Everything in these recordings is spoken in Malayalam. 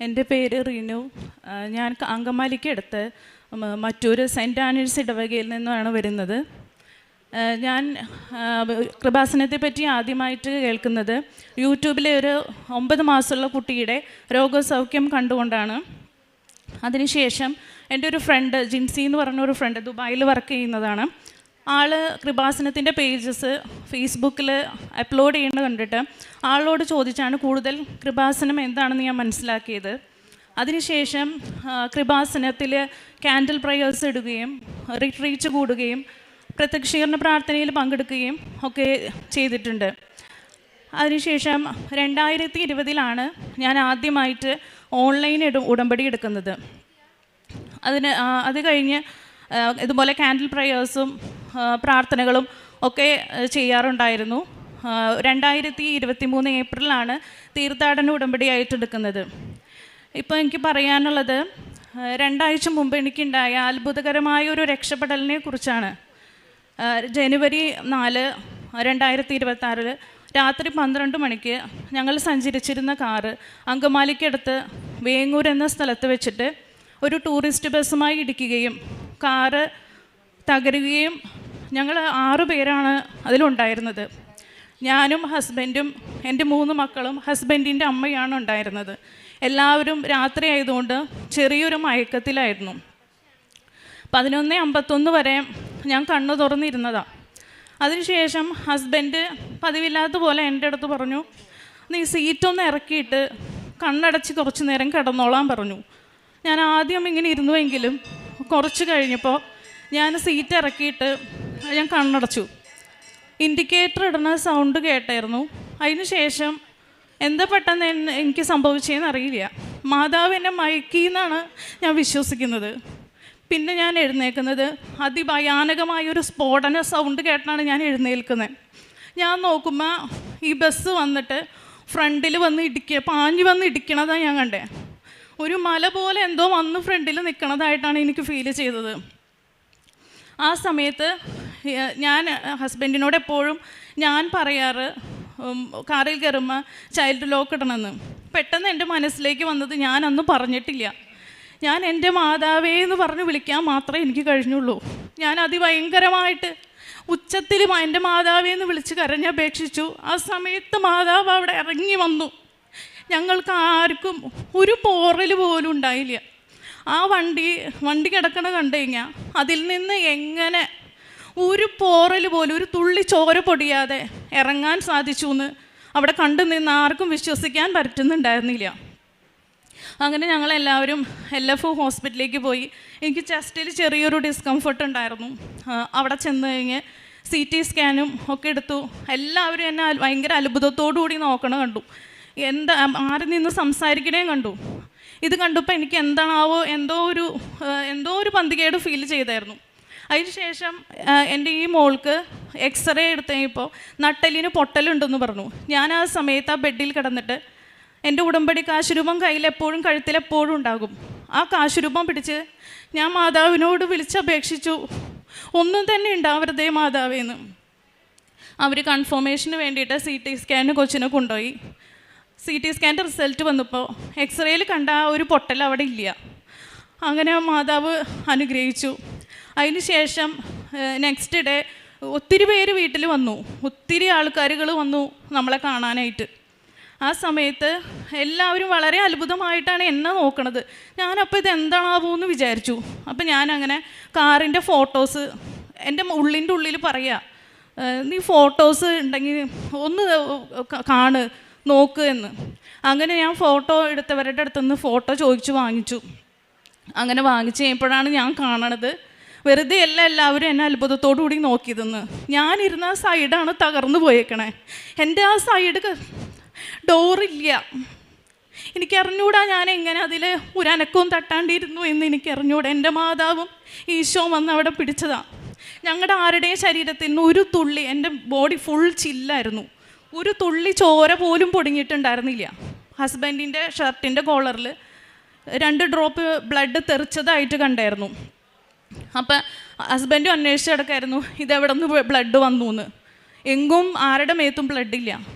എൻ്റെ പേര് റിനു. ഞാൻ അങ്കമാലിക്ക് അടുത്ത് മറ്റൊരു സെൻറ്റ് ആനീസ് ഇടവകയിൽ നിന്നാണ് വരുന്നത്. ഞാൻ കൃപാസനത്തെ പറ്റി ആദ്യമായിട്ട് കേൾക്കുന്നത് യൂട്യൂബിലെ ഒരു 9 മാസമുള്ള കുട്ടിയുടെ രോഗസൗഖ്യം കണ്ടുകൊണ്ടാണ്. അതിനുശേഷം എൻ്റെ ഒരു ഫ്രണ്ട് ജിൻസി എന്ന് പറഞ്ഞൊരു ഫ്രണ്ട് ദുബായിൽ വർക്ക് ചെയ്യുന്നതാണ്. ആൾ കൃപാസനത്തിൻ്റെ പേജസ് ഫേസ്ബുക്കിൽ അപ്ലോഡ് ചെയ്യുന്നത് കണ്ടിട്ട് ആളോട് ചോദിച്ചാണ് കൂടുതൽ കൃപാസനം എന്താണെന്ന് ഞാൻ മനസ്സിലാക്കിയത്. അതിനുശേഷം കൃപാസനത്തിൽ ക്യാൻഡിൽ പ്രയേഴ്സ് ഇടുകയും റിട്രീറ്റ് കൂടുകയും പ്രത്യക്ഷീകരണ പ്രാർത്ഥനയിൽ പങ്കെടുക്കുകയും ഒക്കെ ചെയ്തിട്ടുണ്ട്. അതിനുശേഷം 2020 ഞാൻ ആദ്യമായിട്ട് ഓൺലൈൻ ഉടമ്പടി എടുക്കുന്നത്. അത് കഴിഞ്ഞ് ഇതുപോലെ ക്യാൻഡിൽ പ്രയേഴ്സും പ്രാർത്ഥനകളും ഒക്കെ ചെയ്യാറുണ്ടായിരുന്നു. 2023 ഏപ്രിലാണ് തീർത്ഥാടന ഉടമ്പടിയായിട്ട് എടുക്കുന്നത്. ഇപ്പോൾ എനിക്ക് പറയാനുള്ളത് 2 ആഴ്ച മുമ്പ് എനിക്കുണ്ടായ അത്ഭുതകരമായ ഒരു രക്ഷപ്പെടലിനെ കുറിച്ചാണ്. ജനുവരി 4, 2026 രാത്രി 12 മണിക്ക് ഞങ്ങൾ സഞ്ചരിച്ചിരുന്ന കാറ് അങ്കമാലിക്കടുത്ത് വേങ്ങൂർ എന്ന സ്ഥലത്ത് വെച്ചിട്ട് ഒരു ടൂറിസ്റ്റ് ബസ്സുമായി ഇടിക്കുകയും കാറ് തകരുകയും ഞങ്ങൾ 6 പേരാണ് അതിലുണ്ടായിരുന്നത്. ഞാനും ഹസ്ബൻഡും എൻ്റെ 3 മക്കളും ഹസ്ബൻഡിൻ്റെ അമ്മയാണ് ഉണ്ടായിരുന്നത്. എല്ലാവരും രാത്രി ആയതുകൊണ്ട് ചെറിയൊരു മയക്കത്തിലായിരുന്നു. 11:51 വരെ ഞാൻ കണ്ണു തുറന്നിരുന്നതാണ്. അതിനുശേഷം ഹസ്ബൻഡ് പതിവില്ലാത്ത പോലെ എൻ്റെ അടുത്ത് പറഞ്ഞു, നീ സീറ്റൊന്ന് ഇറക്കിയിട്ട് കണ്ണടച്ച് കുറച്ച് നേരം കിടന്നോളാൻ പറഞ്ഞു. ഞാൻ ആദ്യം ഇങ്ങനെ ഇരുന്നുവെങ്കിലും കുറച്ച് കഴിഞ്ഞപ്പോൾ ഞാൻ സീറ്റ് ഇറക്കിയിട്ട് ഞാൻ കണ്ണടച്ചു. ഇൻഡിക്കേറ്റർ ഇടുന്ന സൗണ്ട് കേട്ടായിരുന്നു. അതിന് ശേഷം എന്താ പെട്ടെന്ന് എനിക്ക് സംഭവിച്ചതെന്ന് അറിയില്ല. മാതാവ് എന്നെ മയക്കിയെന്നാണ് ഞാൻ വിശ്വസിക്കുന്നത്. പിന്നെ ഞാൻ എഴുന്നേൽക്കുന്നത് അതിഭയാനകമായൊരു സ്ഫോടന സൗണ്ട് കേട്ടാണ് ഞാൻ എഴുന്നേൽക്കുന്നത്. ഞാൻ നോക്കുമ്പോൾ ഈ ബസ് വന്നിട്ട് ഫ്രണ്ടിൽ വന്ന് പാഞ്ഞു വന്ന് ഇടിക്കണതാണ് ഞാൻ കണ്ടേ. ഒരു മല പോലെ എന്തോ വന്ന് ഫ്രണ്ടിൽ നിൽക്കണതായിട്ടാണ് എനിക്ക് ഫീൽ ചെയ്തത്. ആ സമയത്ത് ഞാൻ ഹസ്ബൻഡിനോട് എപ്പോഴും ഞാൻ പറയാറ് കാറിൽ കയറുമ്പോൾ ചൈൽഡ് ലോക്ക് ഇടണമെന്ന്. പെട്ടെന്ന് എൻ്റെ മനസ്സിലേക്ക് വന്നത് ഞാൻ അന്ന് പറഞ്ഞിട്ടില്ല. ഞാൻ എൻ്റെ മാതാവേ എന്ന് പറഞ്ഞ് വിളിക്കാൻ മാത്രമേ എനിക്ക് കഴിഞ്ഞുള്ളൂ. ഞാൻ അതിഭയങ്കരമായിട്ട് ഉച്ചത്തിൽ എൻ്റെ മാതാവേ എന്ന് വിളിച്ച് കരഞ്ഞപേക്ഷിച്ചു. ആ സമയത്ത് മാതാവ് അവിടെ ഇറങ്ങി വന്നു. ഞങ്ങൾക്ക് ആർക്കും ഒരു പോറൽ പോലും ഉണ്ടായില്ല. ആ വണ്ടി കിടക്കണ കണ്ടു കഴിഞ്ഞാൽ അതിൽ നിന്ന് എങ്ങനെ ഒരു പോറൽ പോലും ഒരു തുള്ളി ചോര പൊടിയാതെ ഇറങ്ങാൻ സാധിച്ചു എന്ന് അവിടെ കണ്ടു നിന്ന് ആർക്കും വിശ്വസിക്കാൻ പറ്റുന്നുണ്ടായിരുന്നില്ല. അങ്ങനെ ഞങ്ങളെല്ലാവരും LF ഹോസ്പിറ്റലിലേക്ക് പോയി. എനിക്ക് ചെസ്റ്റിൽ ചെറിയൊരു ഡിസ്കംഫർട്ട് ഉണ്ടായിരുന്നു. അവിടെ ചെന്ന് കഴിഞ്ഞ് CT സ്കാനും ഒക്കെ എടുത്തു. എല്ലാവരും എന്നെ ഭയങ്കര അത്ഭുതത്തോടു കൂടി നോക്കണം കണ്ടു. ആരിൽ നിന്ന് സംസാരിക്കണേയും കണ്ടു. ഇത് കണ്ടപ്പോൾ എനിക്ക് എന്താണാവോ എന്തോ ഒരു പന്തികേട് ഫീൽ ചെയ്തായിരുന്നു. അതിനുശേഷം എൻ്റെ ഈ മോൾക്ക് എക്സ്റേ എടുത്ത് കഴിഞ്ഞപ്പോൾ നട്ടെല്ലിന് പൊട്ടലുണ്ടെന്ന് പറഞ്ഞു. ഞാൻ ആ സമയത്ത് ആ ബെഡിൽ കിടന്നിട്ട് എൻ്റെ ഉടമ്പടി കാശുരൂപം കയ്യിലെപ്പോഴും കഴുത്തിലെപ്പോഴും ഉണ്ടാകും. ആ കാശുരൂപം പിടിച്ച് ഞാൻ മാതാവിനോട് വിളിച്ചപേക്ഷിച്ചു, ഒന്നും തന്നെ ഉണ്ടാവരുതേ മാതാവേന്ന്. അവർ കൺഫർമേഷന് വേണ്ടിയിട്ട് CT സ്കാന് കൊച്ചിനെ കൊണ്ടുപോയി. CT സ്കാൻ്റെ റിസൾട്ട് വന്നപ്പോൾ എക്സ്റേയിൽ കണ്ട ആ ഒരു പൊട്ടൽ അവിടെ ഇല്ല. അങ്ങനെ മാതാവ് അനുഗ്രഹിച്ചു. അതിന് ശേഷം നെക്സ്റ്റ് ഡേ ഒത്തിരി പേര് വീട്ടിൽ വന്നു. ഒത്തിരി ആൾക്കാരുകൾ വന്നു നമ്മളെ കാണാനായിട്ട്. ആ സമയത്ത് എല്ലാവരും വളരെ അത്ഭുതമായിട്ടാണ് എന്നെ നോക്കണത്. ഞാനപ്പോൾ ഇത് എന്താണാവൂന്ന് വിചാരിച്ചു. അപ്പം ഞാനങ്ങനെ കാറിൻ്റെ ഫോട്ടോസ് എൻ്റെ ഉള്ളിൻ്റെ ഉള്ളിൽ പറയുക, നീ ഫോട്ടോസ് ഉണ്ടെങ്കിൽ ഒന്ന് നോക്ക് എന്ന്. അങ്ങനെ ഞാൻ ഫോട്ടോ എടുത്തവരുടെ അടുത്തുനിന്ന് ഫോട്ടോ ചോദിച്ചു വാങ്ങിച്ചു. അങ്ങനെ വാങ്ങിച്ച് കഴിഞ്ഞപ്പോഴാണ് ഞാൻ കാണണത് വെറുതെ എല്ലാവരും എന്നെ അത്ഭുതത്തോടു കൂടി നോക്കിയതെന്ന്. ഞാനിരുന്ന ആ സൈഡാണ് തകർന്നു പോയേക്കണേ. എൻ്റെ ആ സൈഡ് ഡോറില്ല. എനിക്കറിഞ്ഞൂടാ ഞാൻ എങ്ങനെ അതിൽ ഒരു അനക്കവും തട്ടാണ്ടിരുന്നു എന്ന് എനിക്കറിഞ്ഞൂടാ. എൻ്റെ മാതാവും ഈശോ വന്ന് അവിടെ പിടിച്ചതാണ്. ഞങ്ങളുടെ ആരുടെയും ശരീരത്തിൽ നിന്ന് ഒരു തുള്ളി, എൻ്റെ ബോഡി ഫുൾ ചില്ലായിരുന്നു, ഒരു തുള്ളി ചോര പോലും പൊടിഞ്ഞിട്ടുണ്ടായിരുന്നില്ല. ഹസ്ബൻഡിൻ്റെ ഷർട്ടിൻ്റെ കോളറിൽ 2 ഡ്രോപ്പ് ബ്ലഡ് തെറിച്ചതായിട്ട് കണ്ടായിരുന്നു. അപ്പം ഹസ്ബൻഡും അന്വേഷിച്ച് കിടക്കായിരുന്നു ഇതെവിടെ നിന്ന് ബ്ലഡ് വന്നു എന്ന്. എങ്ങും ആരുടെ മേത്തും ബ്ലഡില്ല.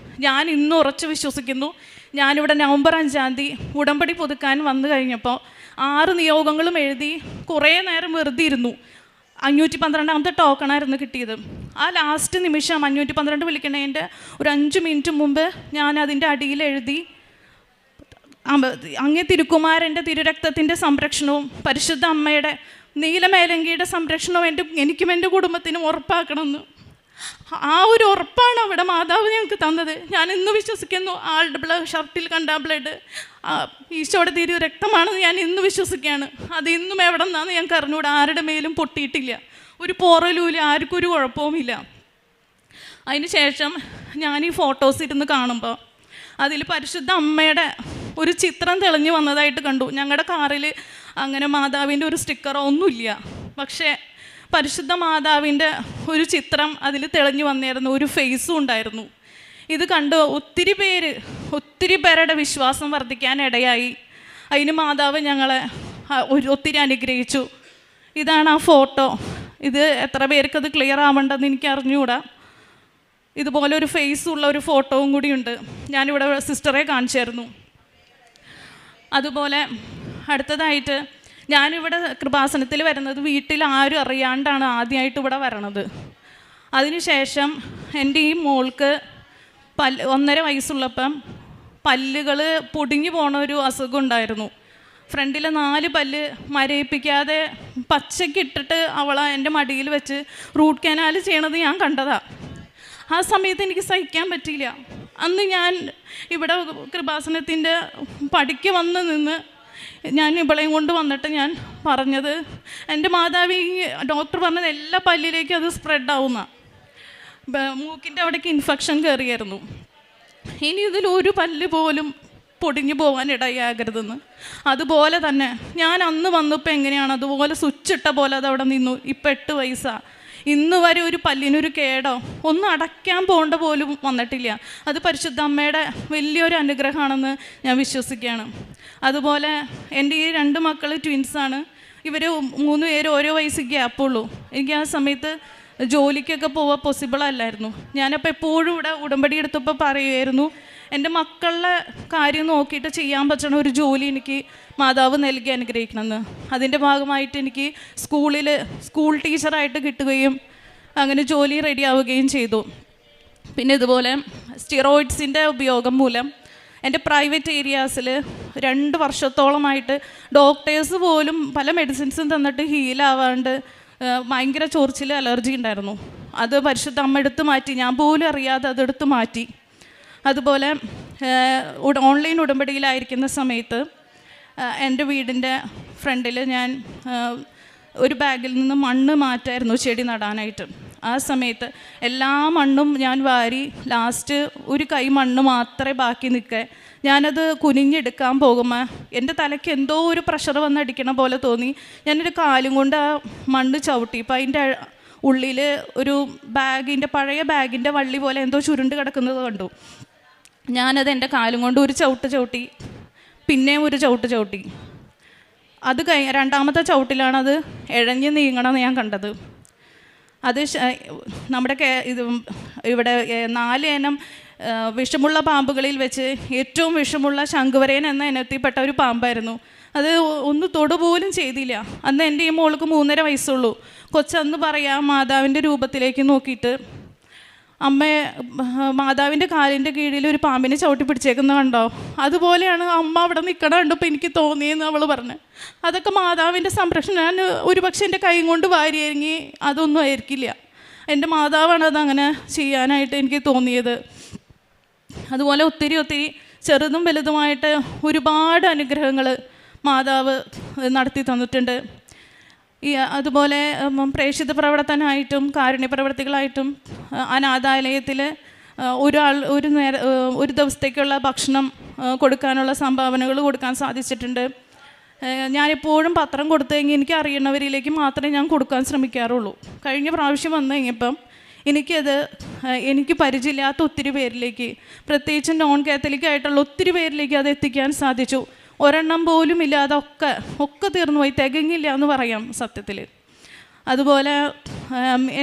ഞാൻ ഇന്ന് ഉറച്ച് വിശ്വസിക്കുന്നു ഞാനിവിടെ നവംബർ 5-ാം തീയതി ഉടമ്പടി പുതുക്കാൻ വന്നു കഴിഞ്ഞപ്പോൾ 6 നിയോഗങ്ങളും എഴുതി കുറേ നേരം വെറുതെ ഇരുന്നു. 512ാമത്തെ ടോക്കണായിരുന്നു കിട്ടിയത്. ആ ലാസ്റ്റ് നിമിഷം 512 വിളിക്കണതിൻ്റെ ഒരു 5 മിനിറ്റ് മുമ്പ് ഞാൻ അതിൻ്റെ അടിയിൽ എഴുതി, അങ്ങേ തിരുക്കുമാരൻ്റെ തിരുരക്തത്തിൻ്റെ സംരക്ഷണവും പരിശുദ്ധ അമ്മയുടെ നീലമേലങ്കിയുടെ സംരക്ഷണവും എനിക്കും എൻ്റെ കുടുംബത്തിനും ഉറപ്പാക്കണമെന്ന്. ആ ഒരു ഉറപ്പാണ് അവിടെ മാതാവ് ഞങ്ങൾക്ക് തന്നത്. ഞാൻ ഇന്ന് വിശ്വസിക്കുന്നു, ആളുടെ ഷർട്ടിൽ കണ്ട ബ്ലഡ് ഈശോയുടെ തിരു രക്തമാണെന്ന് ഞാൻ ഇന്ന് വിശ്വസിക്കുകയാണ്. അത് ഇന്നും എവിടെ നിന്നാന്ന് ഞങ്ങൾക്ക് അറിഞ്ഞൂടെ. ആരുടെ മേലും പൊട്ടിയിട്ടില്ല, ഒരു പോറലൂല, ആർക്കും ഒരു കുഴപ്പവുമില്ല. അതിന് ശേഷം ഞാൻ ഈ ഫോട്ടോസ് ഇരുന്ന് കാണുമ്പോൾ അതിൽ പരിശുദ്ധ അമ്മയുടെ ഒരു ചിത്രം തെളിഞ്ഞു വന്നതായിട്ട് കണ്ടു. ഞങ്ങളുടെ കാറിൽ അങ്ങനെ മാതാവിൻ്റെ ഒരു സ്റ്റിക്കറോ ഒന്നുമില്ല, പക്ഷേ പരിശുദ്ധ മാതാവിൻ്റെ ഒരു ചിത്രം അതിൽ തെളിഞ്ഞു വന്നിരുന്നു, ഒരു ഫേസും ഉണ്ടായിരുന്നു. ഇത് കണ്ട് ഒത്തിരി പേരുടെ വിശ്വാസം വർദ്ധിക്കാൻ ഇടയായി. അതിന് മാതാവ് ഞങ്ങളെ ഒത്തിരി അനുഗ്രഹിച്ചു. ഇതാണ് ആ ഫോട്ടോ. ഇത് എത്ര പേർക്കത് ക്ലിയർ ആവേണ്ടതെന്ന് എനിക്ക് അറിഞ്ഞുകൂടാ. ഇതുപോലെ ഒരു ഫേസ് ഉള്ള ഒരു ഫോട്ടോവും കൂടിയുണ്ട്. ഞാനിവിടെ സിസ്റ്ററെ കാണിച്ചായിരുന്നു. അതുപോലെ അടുത്തതായിട്ട് ഞാനിവിടെ കൃപാസനത്തിൽ വരുന്നത് വീട്ടിൽ ആരും അറിയാണ്ടാണ് ആദ്യമായിട്ട് ഇവിടെ വരണത്. അതിനുശേഷം എൻ്റെ ഈ മോൾക്ക് 1.5 വയസ്സുള്ളപ്പം പല്ലുകൾ പൊടിഞ്ഞു പോണ ഒരു അസുഖം ഉണ്ടായിരുന്നു. ഫ്രണ്ടിലെ 4 പല്ല് മരയിപ്പിക്കാതെ പച്ചക്കിട്ടിട്ട് അവളെ എൻ്റെ മടിയിൽ വെച്ച് റൂട്ട് കനാൽ ചെയ്യണത് ഞാൻ കണ്ടതാണ്. ആ സമയത്ത് എനിക്ക് സഹിക്കാൻ പറ്റിയില്ല. അന്ന് ഞാൻ ഇവിടെ കൃപാസനത്തിൻ്റെ പടിക്ക് വന്ന് നിന്ന് ഞാൻ ഇവളെയും കൊണ്ട് വന്നിട്ട് ഞാൻ പറഞ്ഞത്, എൻ്റെ മാതാവ് ഡോക്ടർ പറഞ്ഞത് എല്ലാ പല്ലിലേക്കും അത് സ്പ്രെഡാവുന്ന, മൂക്കിൻ്റെ അവിടേക്ക് ഇൻഫെക്ഷൻ കയറിയായിരുന്നു. ഇനി ഇതിലൊരു പല്ല് പോലും പൊടിഞ്ഞു പോകാൻ ഇടയാകരുതെന്ന്. അതുപോലെ തന്നെ ഞാൻ അന്ന് വന്നപ്പോൾ എങ്ങനെയാണ് അതുപോലെ സ്വിച്ചിട്ട പോലെ അതവിടെ നിന്നു. ഇപ്പം 8 വയസ്സാണ്. ഇന്ന് വരെ ഒരു പല്ലിനൊരു കേടോ ഒന്നും അടയ്ക്കാൻ പോകേണ്ട പോലും വന്നിട്ടില്ല. അത് പരിശുദ്ധ അമ്മയുടെ വലിയൊരു അനുഗ്രഹമാണെന്ന് ഞാൻ വിശ്വസിക്കുകയാണ്. അതുപോലെ എൻ്റെ ഈ 2 മക്കൾ ട്വിൻസാണ്. ഇവർ 3 പേര് ഓരോ വയസ്സ് ഗ്യാപ്പുള്ളൂ. എനിക്ക് ആ സമയത്ത് ജോലിക്കൊക്കെ പോവാൻ പോസിബിൾ അല്ലായിരുന്നു. ഞാനപ്പോൾ എപ്പോഴും ഇവിടെ ഉടമ്പടി എടുത്തപ്പോൾ പറയുമായിരുന്നു, എൻ്റെ മക്കളുടെ കാര്യം നോക്കിയിട്ട് ചെയ്യാൻ പറ്റണ ഒരു ജോലി എനിക്ക് മാതാവ് നൽകി അനുഗ്രഹിക്കണമെന്ന്. അതിൻ്റെ ഭാഗമായിട്ട് എനിക്ക് സ്കൂൾ ടീച്ചറായിട്ട് കിട്ടുകയും അങ്ങനെ ജോലി റെഡിയാവുകയും ചെയ്തു. പിന്നെ ഇതുപോലെ സ്റ്റിറോയിഡ്സിൻ്റെ ഉപയോഗം മൂലം എൻ്റെ പ്രൈവറ്റ് ഏരിയാസിൽ 2 വർഷത്തോളമായിട്ട് ഡോക്ടേഴ്സ് പോലും പല മെഡിസിൻസും തന്നിട്ട് ഹീലാവാണ്ട് ഭയങ്കര ചൊറിച്ചിൽ, അലർജി ഉണ്ടായിരുന്നു. അത് പരിശുദ്ധ അമ്മ എടുത്ത് മാറ്റി, ഞാൻ പോലും അറിയാതെ അതെടുത്ത് മാറ്റി. അതുപോലെ ഓൺലൈൻ ഉടമ്പടിയിലായിരിക്കുന്ന സമയത്ത് എൻ്റെ വീടിൻ്റെ ഫ്രണ്ടിൽ ഞാൻ ഒരു ബാഗിൽ നിന്ന് മണ്ണ് മാറ്റായിരുന്നു ചെടി നടാനായിട്ട്. ആ സമയത്ത് എല്ലാ മണ്ണും ഞാൻ വാരി ലാസ്റ്റ് ഒരു കൈ മണ്ണ് മാത്രമേ ബാക്കി നിൽക്കേ. ഞാനത് കുനിഞ്ഞെടുക്കാൻ പോകുമ്പോൾ എൻ്റെ തലയ്ക്ക് എന്തോ ഒരു പ്രഷർ വന്നടിക്കണ പോലെ തോന്നി. ഞാനൊരു കാലും കൊണ്ട് ആ മണ്ണ് ചവിട്ടി. ഇപ്പം അതിൻ്റെ ഉള്ളിൽ ഒരു പഴയ ബാഗിൻ്റെ വള്ളി പോലെ എന്തോ ചുരുണ്ട് കിടക്കുന്നത് കണ്ടു. ഞാനത് എൻ്റെ കാലും കൊണ്ട് ഒരു ചവിട്ടി, പിന്നെയും ഒരു ചവിട്ടി. അത് രണ്ടാമത്തെ ചവിട്ടിലാണത് ഇഴഞ്ഞ് നീങ്ങണമെന്ന് ഞാൻ കണ്ടത്. അത് നമ്മുടെ ഇവിടെ 4 ഇനം വിഷമുള്ള പാമ്പുകളിൽ വെച്ച് ഏറ്റവും വിഷമുള്ള ശംഖുവരയൻ എന്ന ഇനത്തിൽപ്പെട്ട ഒരു പാമ്പായിരുന്നു. അത് ഒന്ന് തൊടുപോലും ചെയ്തില്ല. അന്ന് എൻ്റെ ഈ മോൾക്ക് 3.5 വയസ്സുള്ളൂ. കൊച്ചന്ന് പറയാം, മാതാവിൻ്റെ രൂപത്തിലേക്ക് നോക്കിയിട്ട് മാതാവിൻ്റെ കാലിൻ്റെ കീഴിൽ ഒരു പാമ്പിനെ ചവിട്ടി പിടിച്ചേക്കുന്നത് കണ്ടോ, അതുപോലെയാണ് അമ്മ അവിടെ നിൽക്കണ കണ്ടപ്പോൾ എനിക്ക് തോന്നിയെന്ന് അവൾ പറഞ്ഞു. അതൊക്കെ മാതാവിൻ്റെ സംരക്ഷണം. ഞാൻ ഒരുപക്ഷെ എൻ്റെ കൈ കൊണ്ട് വാരിയെങ്കിൽ അതൊന്നും ആയിരിക്കില്ല. എൻ്റെ മാതാവാണ് അതങ്ങനെ ചെയ്യാനായിട്ട് എനിക്ക് തോന്നിയത്. അതുപോലെ ഒത്തിരി ചെറുതും വലുതുമായിട്ട് ഒരുപാട് അനുഗ്രഹങ്ങൾ മാതാവ് നടത്തി തന്നിട്ടുണ്ട്. അതുപോലെ പ്രേക്ഷിത പ്രവർത്തനമായിട്ടും കാരുണ്യ പ്രവർത്തികളായിട്ടും അനാഥാലയത്തിൽ ഒരു ദിവസത്തേക്കുള്ള ഭക്ഷണം കൊടുക്കാനുള്ള സംഭാവനകൾ കൊടുക്കാൻ സാധിച്ചിട്ടുണ്ട്. ഞാനെപ്പോഴും പത്രം കൊടുത്തു കഴിഞ്ഞാൽ എനിക്ക് അറിയുന്നവരിലേക്ക് മാത്രമേ ഞാൻ കൊടുക്കാൻ ശ്രമിക്കാറുള്ളൂ. കഴിഞ്ഞ പ്രാവശ്യം വന്നു കഴിഞ്ഞപ്പം എനിക്ക് പരിചയമില്ലാത്ത ഒത്തിരി പേരിലേക്ക്, പ്രത്യേകിച്ച് നോൺ കാത്തലിക് ആയിട്ടുള്ള ഒത്തിരി പേരിലേക്ക് അത് എത്തിക്കാൻ സാധിച്ചു. ഒരെണ്ണം പോലും ഇല്ലാതെ ഒക്കെ തീർന്നു പോയി, തികഞ്ഞില്ല എന്ന് പറയാം സത്യത്തിൽ. അതുപോലെ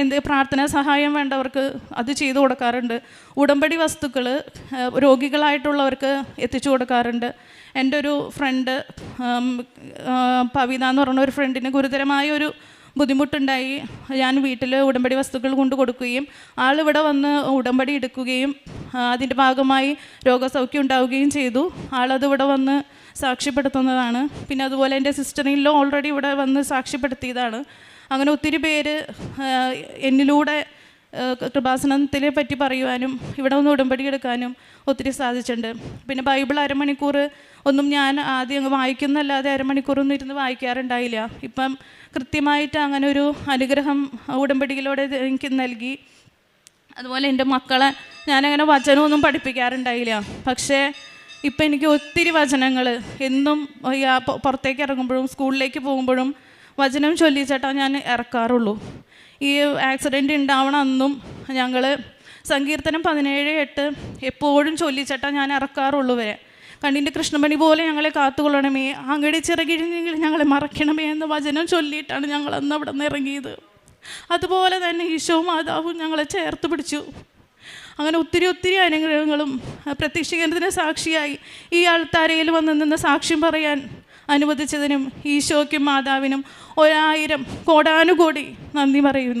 എന്ത് പ്രാർത്ഥനാ സഹായം വേണ്ടവർക്ക് അത് ചെയ്തു കൊടുക്കാറുണ്ട്. ഉടമ്പടി വസ്തുക്കൾ രോഗികളായിട്ടുള്ളവർക്ക് എത്തിച്ചു കൊടുക്കാറുണ്ട്. എൻ്റെ ഒരു ഫ്രണ്ട് പവിത എന്ന് പറഞ്ഞ ഒരു ഫ്രണ്ടിന് ഗുരുതരമായ ഒരു ബുദ്ധിമുട്ടുണ്ടായി. ഞാൻ വീട്ടിൽ ഉടമ്പടി വസ്തുക്കൾ കൊണ്ട് കൊടുക്കുകയും ആളിവിടെ വന്ന് ഉടമ്പടി എടുക്കുകയും അതിൻ്റെ ഭാഗമായി രോഗസൗഖ്യം ഉണ്ടാവുകയും ചെയ്തു. ആളത് ഇവിടെ വന്ന് സാക്ഷ്യപ്പെടുത്തുന്നതാണ്. പിന്നെ അതുപോലെ എൻ്റെ സിസ്റ്ററിലോ ഓൾറെഡി ഇവിടെ വന്ന് സാക്ഷ്യപ്പെടുത്തിയതാണ്. അങ്ങനെ ഒത്തിരി പേര് എന്നിലൂടെ കൃപാസനത്തിനെ പറ്റി പറയുവാനും ഇവിടെ ഒന്ന് ഉടമ്പടി എടുക്കാനും ഒത്തിരി സാധിച്ചിട്ടുണ്ട്. പിന്നെ ബൈബിൾ അരമണിക്കൂർ ഒന്നും ഞാൻ ആദ്യം വായിക്കുന്നല്ലാതെ അരമണിക്കൂറൊന്നും ഇരുന്ന് വായിക്കാറുണ്ടായില്ല. ഇപ്പം കൃത്യമായിട്ട് അങ്ങനെ ഒരു അനുഗ്രഹം ഉടമ്പടിയിലൂടെ എനിക്ക് നൽകി. അതുപോലെ എൻ്റെ മക്കളെ ഞാനങ്ങനെ വചനമൊന്നും പഠിപ്പിക്കാറുണ്ടായില്ല. പക്ഷേ ഇപ്പം എനിക്ക് ഒത്തിരി വചനങ്ങൾ എന്നും പുറത്തേക്ക് ഇറങ്ങുമ്പോഴും സ്കൂളിലേക്ക് പോകുമ്പോഴും വചനം ചൊല്ലിച്ചിട്ടാ ഞാൻ ഇറക്കാറുള്ളൂ. ഈ ആക്സിഡൻറ്റ് ഉണ്ടാവണ അന്നും ഞങ്ങൾ സങ്കീർത്തനം 17:8 എപ്പോഴും ചൊല്ലിച്ചിട്ടാ ഞാൻ ഇറക്കാറുള്ളൂ വരെ. കണ്ണിൻ്റെ കൃഷ്ണമണി പോലെ ഞങ്ങളെ കാത്തുകൊള്ളണമേ, അങ്ങടി ചിറകിഴിഞ്ഞെങ്കിൽ ഞങ്ങളെ മറക്കണമേ എന്ന വചനം ചൊല്ലിയിട്ടാണ് ഞങ്ങൾ അന്ന് അവിടെ നിന്ന് ഇറങ്ങിയത്. അതുപോലെ തന്നെ ഈശോ മാതാവും ഞങ്ങളെ ചേർത്ത് പിടിച്ചു. അങ്ങനെ ഒത്തിരി അനുഗ്രഹങ്ങളും പ്രത്യക്ഷീകരണത്തിന് സാക്ഷിയായി ഈ ആൾത്താരയിൽ വന്ന് നിന്ന് സാക്ഷ്യം പറയാൻ അനുവദിച്ചതിനും ഈശോയ്ക്കും മാതാവിനും 1000 കോടാനുകോടി നന്ദി പറയുന്നു.